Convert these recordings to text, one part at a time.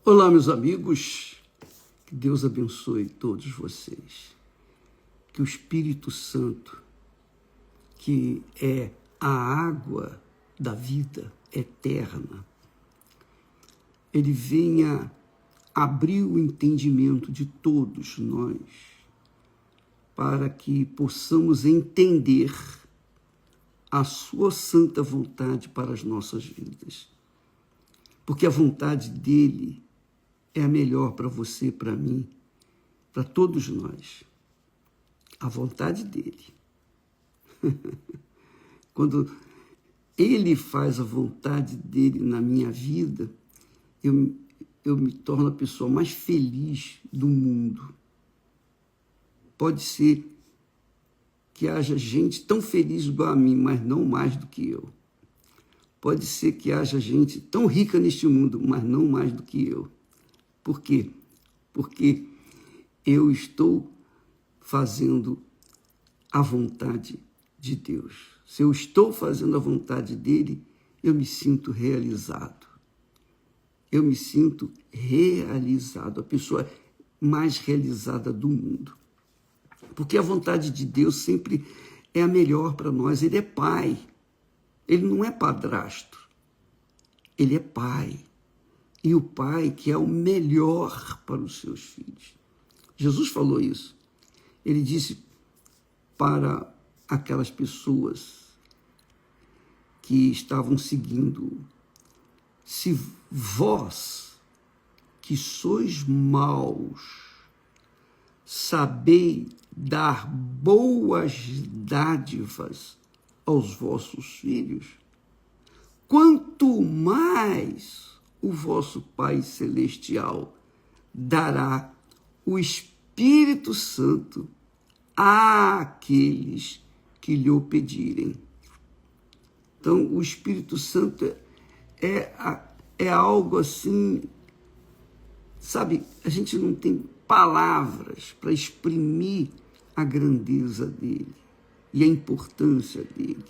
Olá, meus amigos, que Deus abençoe todos vocês, que o Espírito Santo, que é a água da vida eterna, ele venha abrir o entendimento de todos nós, para que possamos entender a sua santa vontade para as nossas vidas. Porque a vontade dele é a melhor para você, para mim, para todos nós. A vontade dele. Quando ele faz a vontade dele na minha vida, eu me torno a pessoa mais feliz do mundo. Pode ser que haja gente tão feliz igual a mim, mas não mais do que eu. Pode ser que haja gente tão rica neste mundo, mas não mais do que eu. Por quê? Porque eu estou fazendo a vontade de Deus. Se eu estou fazendo a vontade dele, eu me sinto realizado. Eu me sinto realizado, a pessoa mais realizada do mundo. Porque a vontade de Deus sempre é a melhor para nós. Ele é pai. Ele não é padrasto. Ele é pai. E o pai que é o melhor para os seus filhos. Jesus falou isso. Ele disse para aquelas pessoas que estavam seguindo: se vós, que sois maus, sabei dar boas dádivas aos vossos filhos, quanto mais o vosso Pai Celestial dará o Espírito Santo àqueles que lhe o pedirem. Então, o Espírito Santo é algo assim, sabe, a gente não tem palavras para exprimir a grandeza dele e a importância dele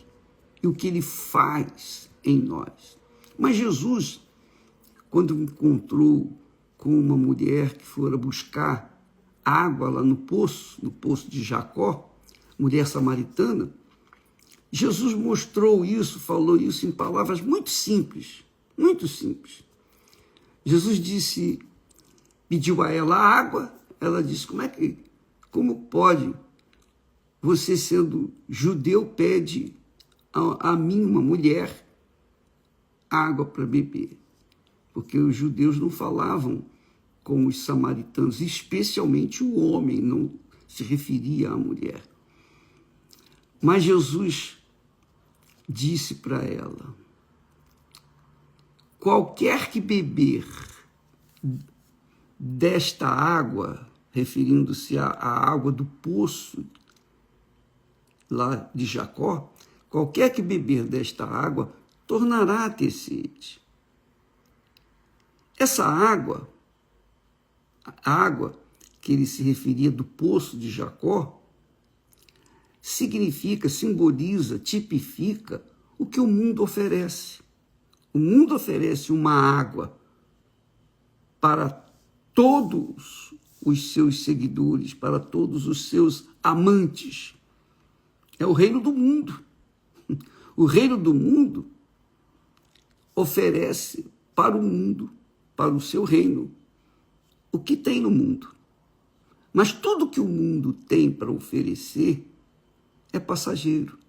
e o que ele faz em nós. Mas Jesus, quando encontrou com uma mulher que fora buscar água lá no poço de Jacó, mulher samaritana, Jesus mostrou isso, falou isso em palavras muito simples, muito simples. Jesus disse, pediu a ela água, ela disse, como pode você, sendo judeu, pede a mim, uma mulher, água para beber? Porque os judeus não falavam com os samaritanos, especialmente o homem, não se referia à mulher. Mas Jesus disse para ela, qualquer que beber desta água, referindo-se à água do poço lá de Jacó, qualquer que beber desta água tornará a ter sede. Essa água, a água que ele se referia do poço de Jacó, significa, simboliza, tipifica o que o mundo oferece. O mundo oferece uma água para todos os seus seguidores, para todos os seus amantes. É o reino do mundo. O reino do mundo oferece para o mundo, para o seu reino, o que tem no mundo. Mas tudo que o mundo tem para oferecer é passageiro.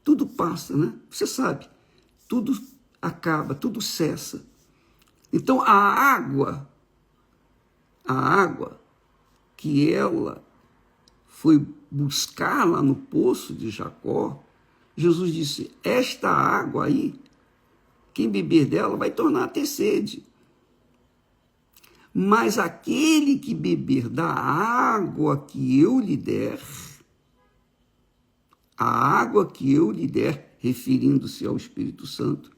Tudo passa, né? Você sabe, tudo acaba, tudo cessa. Então, a água que ela foi buscar lá no poço de Jacó, Jesus disse, esta água aí, quem beber dela vai tornar a ter sede. Mas aquele que beber da água que eu lhe der, a água que eu lhe der, referindo-se ao Espírito Santo,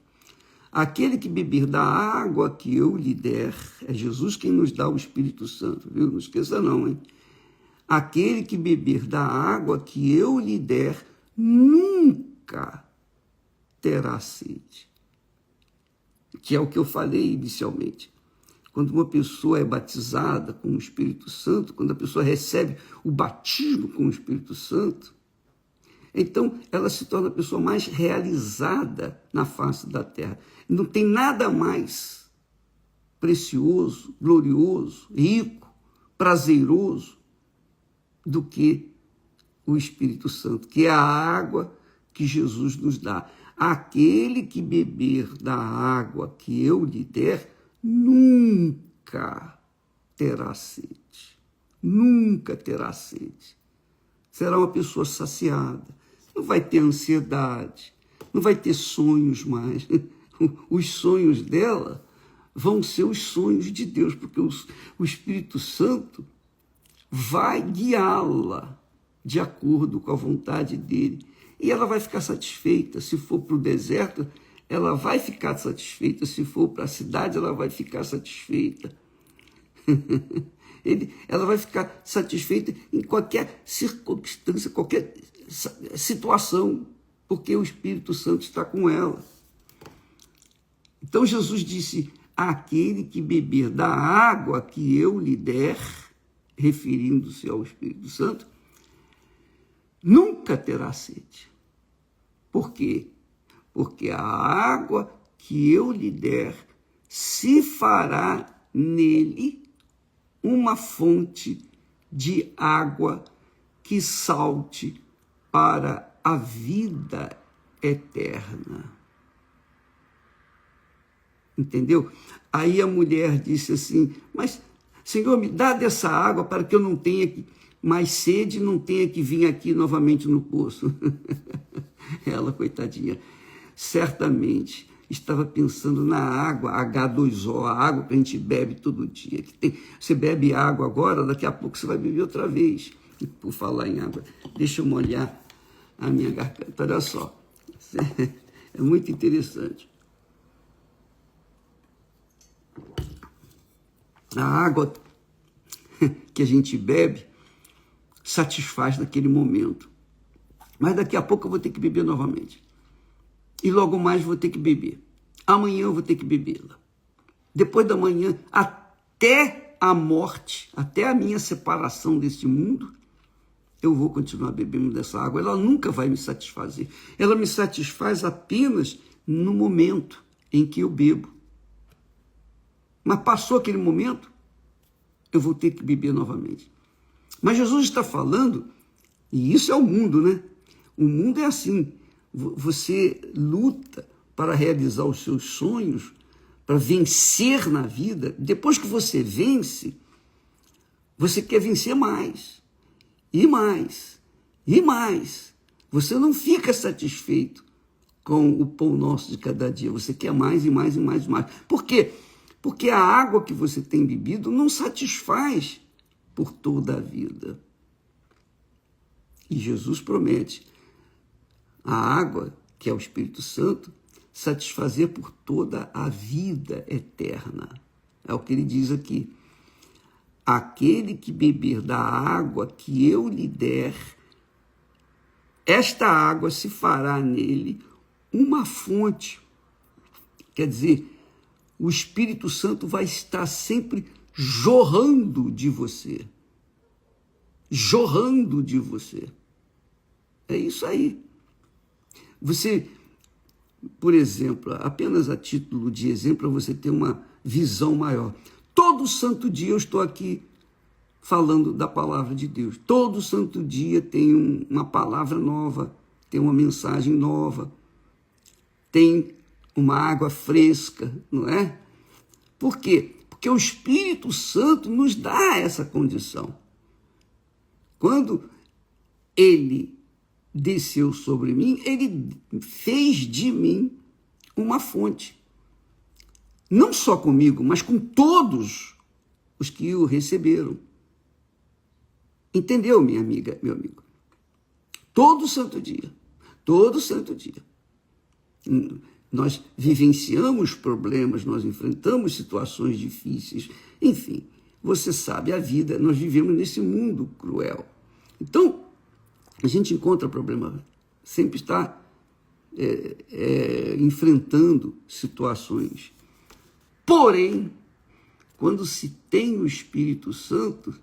aquele que beber da água que eu lhe der, é Jesus quem nos dá o Espírito Santo, viu? Não esqueça não, hein? Aquele que beber da água que eu lhe der, nunca terá sede. Que é o que eu falei inicialmente. quando uma pessoa é batizada com o Espírito Santo, quando a pessoa recebe o batismo com o Espírito Santo, então ela se torna a pessoa mais realizada na face da terra. Não tem nada mais precioso, glorioso, rico, prazeroso do que o Espírito Santo, que é a água que Jesus nos dá. Aquele que beber da água que eu lhe der, nunca terá sede. Nunca terá sede. Será uma pessoa saciada. Não vai ter ansiedade. Não vai ter sonhos mais. Os sonhos dela vão ser os sonhos de Deus, porque o Espírito Santo vai guiá-la de acordo com a vontade dele. E ela vai ficar satisfeita. Se for para o deserto, ela vai ficar satisfeita. Se for para a cidade, ela vai ficar satisfeita. Ela vai ficar satisfeita em qualquer circunstância, qualquer situação, porque o Espírito Santo está com ela. Então Jesus disse: aquele que beber da água que eu lhe der, referindo-se ao Espírito Santo, nunca terá sede. Por quê? Porque a água que eu lhe der se fará nele uma fonte de água que salte para a vida eterna. Entendeu? Aí a mulher disse assim: mas, Senhor, me dá dessa água para que eu não tenha mais sede, não tenha que vir aqui novamente no poço. Ela, coitadinha, certamente estava pensando na água H2O, a água que a gente bebe todo dia. Você bebe água agora, daqui a pouco você vai beber outra vez. E por falar em água, deixa eu molhar a minha garganta. Olha só, é muito interessante. A água que a gente bebe satisfaz naquele momento. Mas daqui a pouco eu vou ter que beber novamente. E logo mais vou ter que beber. Amanhã eu vou ter que bebê-la. Depois da manhã, até a morte, até a minha separação desse mundo, eu vou continuar bebendo dessa água. Ela nunca vai me satisfazer. Ela me satisfaz apenas no momento em que eu bebo. Mas passou aquele momento, eu vou ter que beber novamente. Mas Jesus está falando, e isso é o mundo, né? O mundo é assim. Você luta para realizar os seus sonhos, para vencer na vida. Depois que você vence, você quer vencer mais, e mais, e mais. Você não fica satisfeito com o pão nosso de cada dia. Você quer mais e mais e mais e mais. Por quê? Porque a água que você tem bebido não satisfaz por toda a vida. E Jesus promete a água, que é o Espírito Santo, satisfazer por toda a vida eterna. É o que ele diz aqui. Aquele que beber da água que eu lhe der, esta água se fará nele uma fonte. Quer dizer, o Espírito Santo vai estar sempre jorrando de você. Jorrando de você. É isso aí. Você, por exemplo, apenas a título de exemplo, para você ter uma visão maior. Todo santo dia eu estou aqui falando da palavra de Deus. Todo santo dia tem uma palavra nova, tem uma mensagem nova, tem uma água fresca, não é? Por quê? Porque o Espírito Santo nos dá essa condição. Quando ele desceu sobre mim, ele fez de mim uma fonte. Não só comigo, mas com todos os que o receberam. Entendeu, minha amiga, meu amigo? Todo santo dia, nós vivenciamos problemas, nós enfrentamos situações difíceis, enfim, você sabe, a vida, nós vivemos nesse mundo cruel. Então, a gente encontra problema, sempre está enfrentando situações. Porém, quando se tem o Espírito Santo,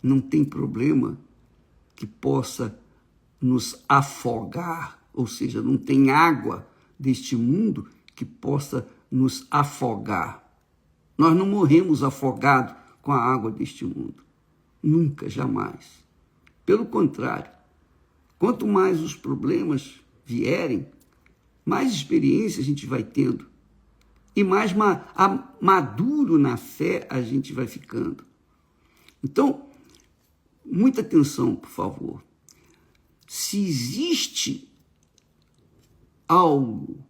não tem problema que possa nos afogar, ou seja, não tem água deste mundo que possa nos afogar. Nós não morremos afogados com a água deste mundo. Nunca, jamais. Pelo contrário, quanto mais os problemas vierem, mais experiência a gente vai tendo e mais maduro na fé a gente vai ficando. Então, muita atenção, por favor. Se existe algo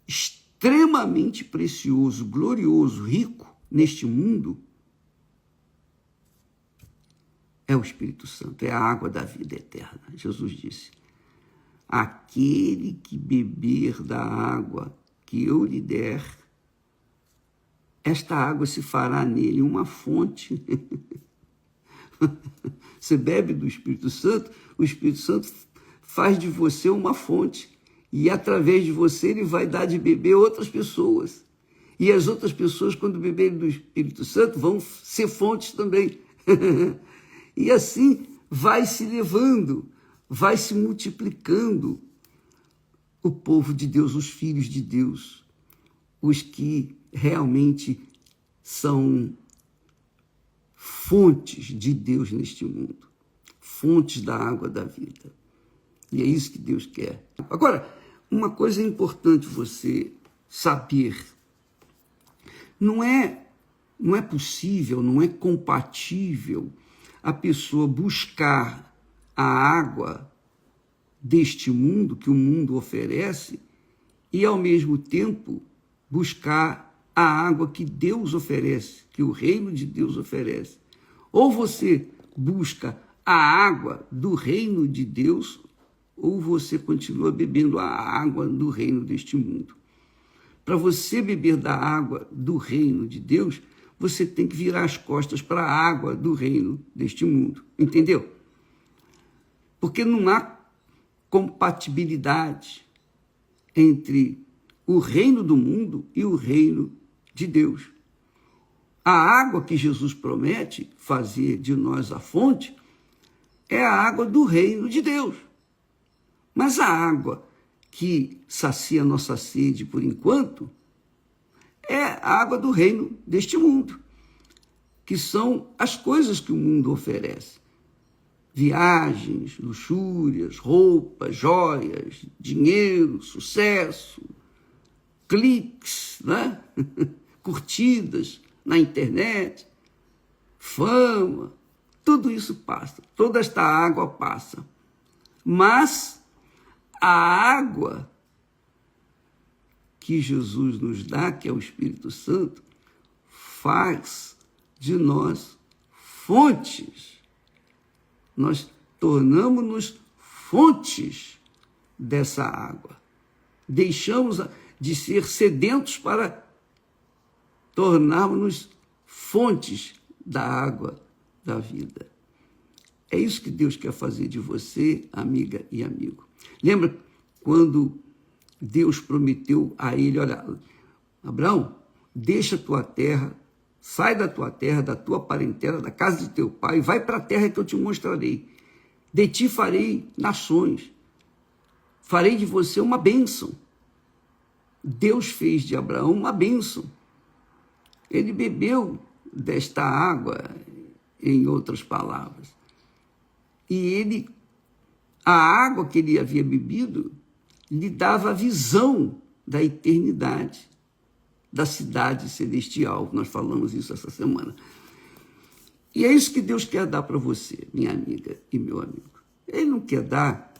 extremamente precioso, glorioso, rico neste mundo, é o Espírito Santo, é a água da vida eterna. Jesus disse: aquele que beber da água que eu lhe der, esta água se fará nele uma fonte. Você bebe do Espírito Santo, o Espírito Santo faz de você uma fonte. E através de você ele vai dar de beber outras pessoas. E as outras pessoas, quando beberem do Espírito Santo, vão ser fontes também. E assim vai se levando, vai se multiplicando o povo de Deus, os filhos de Deus, os que realmente são fontes de Deus neste mundo, fontes da água da vida. E é isso que Deus quer. Agora, uma coisa importante você saber, não é possível, não é compatível a pessoa buscar a água deste mundo, que o mundo oferece, e ao mesmo tempo buscar a água que Deus oferece, que o reino de Deus oferece. Ou você busca a água do reino de Deus, ou você continua bebendo a água do reino deste mundo. Para você beber da água do reino de Deus, você tem que virar as costas para a água do reino deste mundo. Entendeu? Porque não há compatibilidade entre o reino do mundo e o reino de Deus. A água que Jesus promete fazer de nós a fonte é a água do reino de Deus. Mas a água que sacia nossa sede por enquanto é a água do reino deste mundo, que são as coisas que o mundo oferece. Viagens, luxúrias, roupas, joias, dinheiro, sucesso, cliques, né? Curtidas na internet, fama, tudo isso passa, toda esta água passa. Mas a água que Jesus nos dá, que é o Espírito Santo, faz de nós fontes. Nós tornamos-nos fontes dessa água. Deixamos de ser sedentos para tornarmos-nos fontes da água da vida. É isso que Deus quer fazer de você, amiga e amigo. Lembra quando Deus prometeu a ele, olha, Abraão, deixa a tua terra, sai da tua terra, da tua parentela, da casa de teu pai, e vai para a terra que eu te mostrarei. De ti farei nações, farei de você uma bênção. Deus fez de Abraão uma bênção. Ele bebeu desta água, em outras palavras. E a água que ele havia bebido, lhe dava a visão da eternidade, da cidade celestial. Nós falamos isso essa semana. E é isso que Deus quer dar para você, minha amiga e meu amigo. Ele não quer dar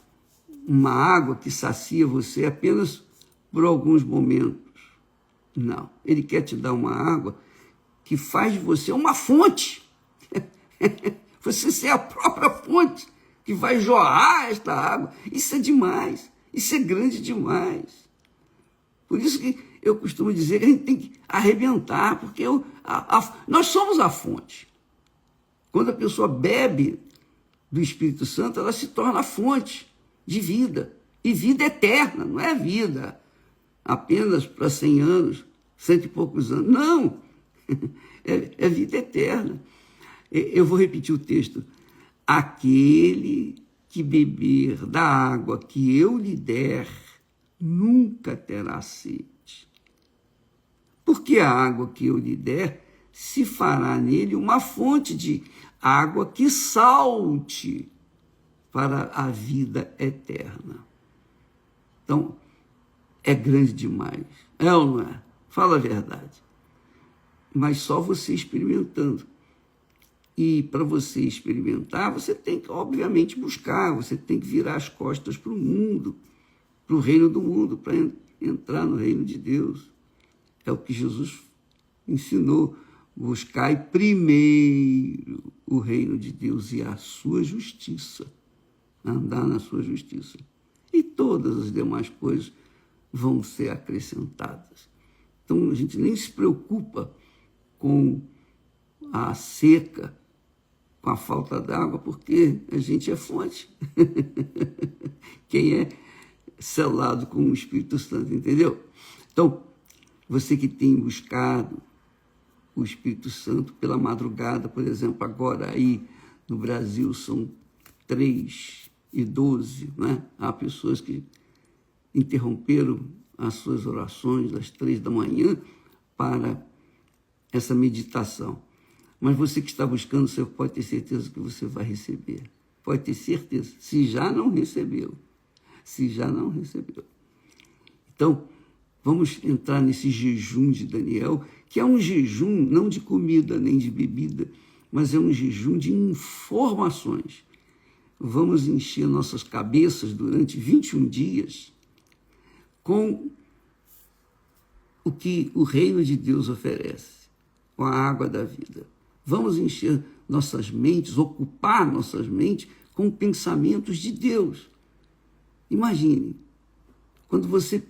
uma água que sacia você apenas por alguns momentos. Não. Ele quer te dar uma água que faz de você uma fonte. Você ser a própria fonte que vai jorrar esta água. Isso é demais. Isso é grande demais. Por isso que eu costumo dizer que a gente tem que arrebentar, porque nós somos a fonte. Quando a pessoa bebe do Espírito Santo, ela se torna a fonte de vida. E vida eterna, não é vida apenas para 100 anos, 100 e poucos anos. Não! É vida eterna. Eu vou repetir o texto. Aquele que beber da água que eu lhe der, nunca terá sede. Porque a água que eu lhe der se fará nele uma fonte de água que salte para a vida eterna. Então, é grande demais. É ou não é? Fala a verdade. Mas só você experimentando. E para você experimentar, você tem que, obviamente, buscar, você tem que virar as costas para o mundo, para o reino do mundo, para entrar no reino de Deus. É o que Jesus ensinou. Buscai primeiro o reino de Deus e a sua justiça. Andar na sua justiça. E todas as demais coisas vão ser acrescentadas. Então, a gente nem se preocupa com a seca, com a falta d'água, porque a gente é fonte. Quem é selado com o Espírito Santo, entendeu? Então, você que tem buscado o Espírito Santo pela madrugada, por exemplo, agora aí no Brasil são 3h12, né? Há pessoas que interromperam as suas orações às 3 da manhã para essa meditação. Mas você que está buscando, você pode ter certeza que você vai receber. Pode ter certeza, se já não recebeu. Se já não recebeu. Então, vamos entrar nesse jejum de Daniel, que é um jejum não de comida nem de bebida, mas é um jejum de informações. Vamos encher nossas cabeças durante 21 dias com o que o reino de Deus oferece, com a água da vida. Vamos encher nossas mentes, ocupar nossas mentes com pensamentos de Deus. Imagine, quando você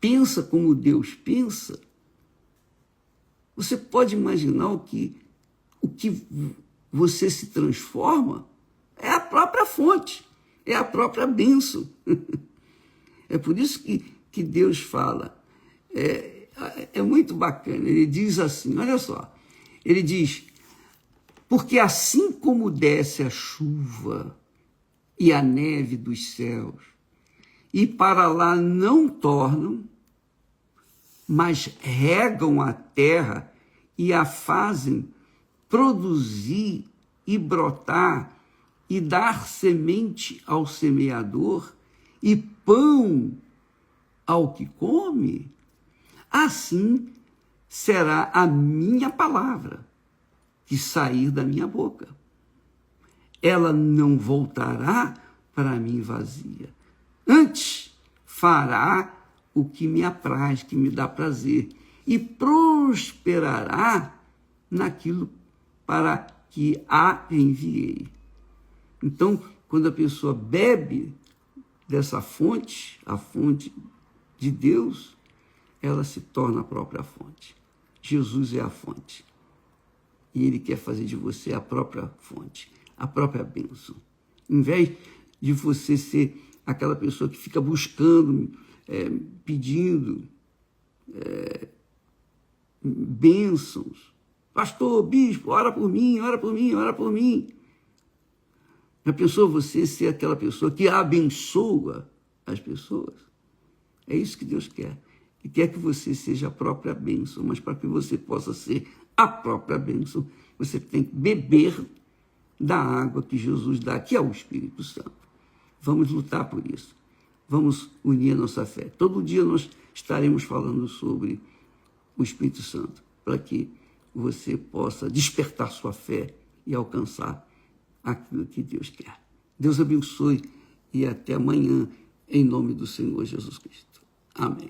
pensa como Deus pensa, você pode imaginar o que você se transforma é a própria fonte, é a própria bênção. É por isso que Deus fala. É muito bacana. Ele diz assim, olha só, ele diz, porque assim como desce a chuva e a neve dos céus, e para lá não tornam, mas regam a terra e a fazem produzir e brotar e dar semente ao semeador e pão ao que come, assim será a minha palavra que sair da minha boca. Ela não voltará para mim vazia. Antes, fará o que me apraz, que me dá prazer, e prosperará naquilo para que a enviei. Então, quando a pessoa bebe dessa fonte, a fonte de Deus, ela se torna a própria fonte. Jesus é a fonte. E Ele quer fazer de você a própria fonte, a própria bênção. Em vez de você ser aquela pessoa que fica buscando, pedindo bênçãos. Pastor, bispo, ora por mim, ora por mim, ora por mim. Já pensou você ser aquela pessoa que abençoa as pessoas? É isso que Deus quer. Ele quer que você seja a própria bênção, mas para que você possa ser a própria bênção, você tem que beber da água que Jesus dá, que é o Espírito Santo. Vamos lutar por isso. Vamos unir a nossa fé. Todo dia nós estaremos falando sobre o Espírito Santo, para que você possa despertar sua fé e alcançar aquilo que Deus quer. Deus abençoe e até amanhã, em nome do Senhor Jesus Cristo. Amém.